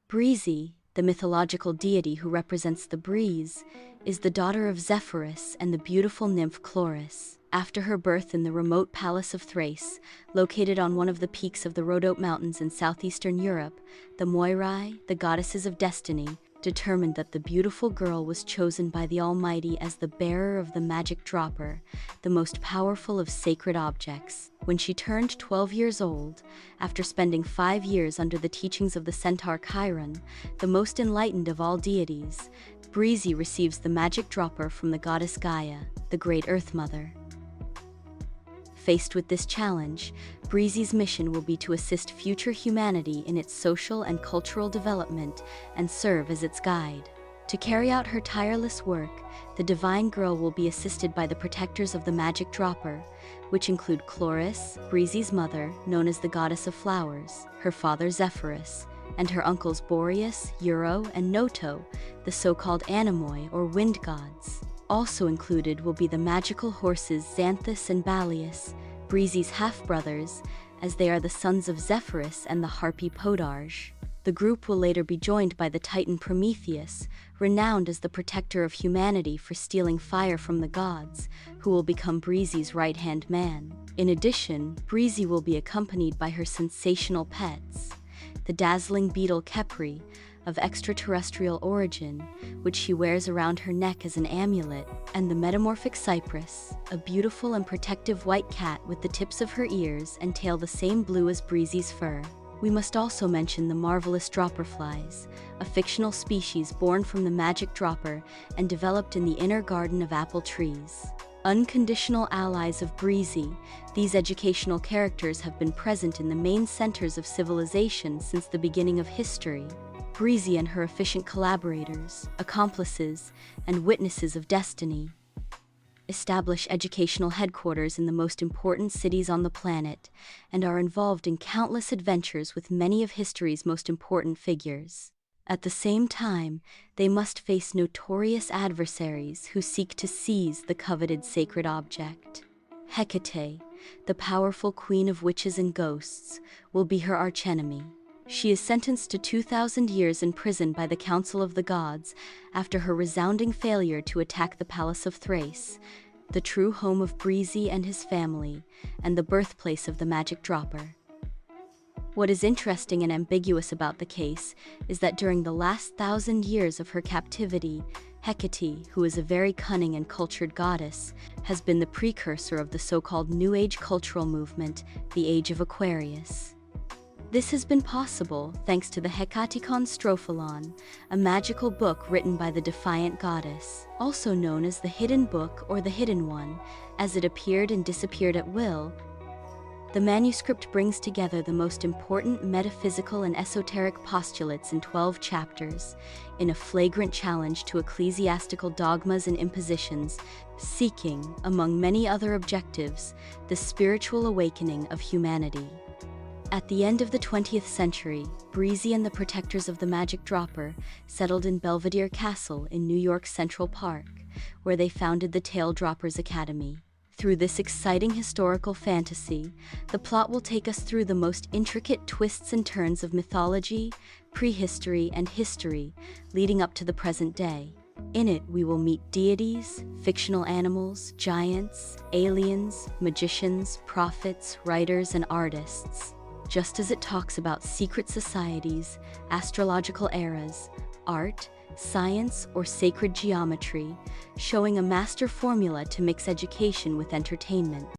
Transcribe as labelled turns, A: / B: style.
A: Breezy, the mythological deity who represents the breeze, is the daughter of Zephyrus and the beautiful nymph Chloris. After her birth in the remote palace of Thrace, located on one of the peaks of the Rhodope Mountains in southeastern Europe, the Moirai, the goddesses of destiny, determined that the beautiful girl was chosen by the Almighty as the bearer of the magic dropper, the most powerful of sacred objects. When she turned 12 years old, after spending 5 years under the teachings of the centaur Chiron, the most enlightened of all deities, Breezy receives the magic dropper from the goddess Gaia, the great Earth Mother. Faced with this challenge, Breezy's mission will be to assist future humanity in its social and cultural development and serve as its guide. To carry out her tireless work, the divine girl will be assisted by the protectors of the magic dropper, which include Chloris, Breezy's mother, known as the goddess of flowers, her father Zephyrus, and her uncles Boreas, Euro, and Noto, the so-called Anemoi or wind gods. Also included will be the magical horses Xanthus and Balius, Breezy's half-brothers, as they are the sons of Zephyrus and the harpy Podarge. The group will later be joined by the titan Prometheus, renowned as the protector of humanity for stealing fire from the gods, who will become Breezy's right-hand man. In addition, Breezy will be accompanied by her sensational pets, the dazzling beetle Kepri, of extraterrestrial origin, which she wears around her neck as an amulet, and the metamorphic cypress, a beautiful and protective white cat with the tips of her ears and tail the same blue as Breezy's fur. We must also mention the marvelous dropperflies, a fictional species born from the magic dropper and developed in the inner garden of apple trees. Unconditional allies of Breezy, these educational characters have been present in the main centers of civilization since the beginning of history. Breezy and her efficient collaborators, accomplices, and witnesses of destiny establish educational headquarters in the most important cities on the planet and are involved in countless adventures with many of history's most important figures. At the same time, they must face notorious adversaries who seek to seize the coveted sacred object. Hecate, the powerful queen of witches and ghosts, will be her archenemy. She is sentenced to 2,000 years in prison by the Council of the Gods after her resounding failure to attack the Palace of Thrace, the true home of Breezy and his family, and the birthplace of the magic dropper. What is interesting and ambiguous about the case is that during the last 1,000 years of her captivity, Hecate, who is a very cunning and cultured goddess, has been the precursor of the so-called New Age cultural movement, the Age of Aquarius. This has been possible thanks to the Hecaticon Strophalon, a magical book written by the defiant goddess, also known as the Hidden Book or the Hidden One, as it appeared and disappeared at will. The manuscript brings together the most important metaphysical and esoteric postulates in 12 chapters, in a flagrant challenge to ecclesiastical dogmas and impositions, seeking, among many other objectives, the spiritual awakening of humanity. At the end of the 20th century, Breezy and the protectors of the magic dropper settled in Belvedere Castle in New York's Central Park, where they founded the Tail Droppers Academy. Through this exciting historical fantasy, the plot will take us through the most intricate twists and turns of mythology, prehistory, and history, leading up to the present day. In it, we will meet deities, fictional animals, giants, aliens, magicians, prophets, writers, and artists. Just as it talks about secret societies, astrological eras, art, science, or sacred geometry, showing a master formula to mix education with entertainment.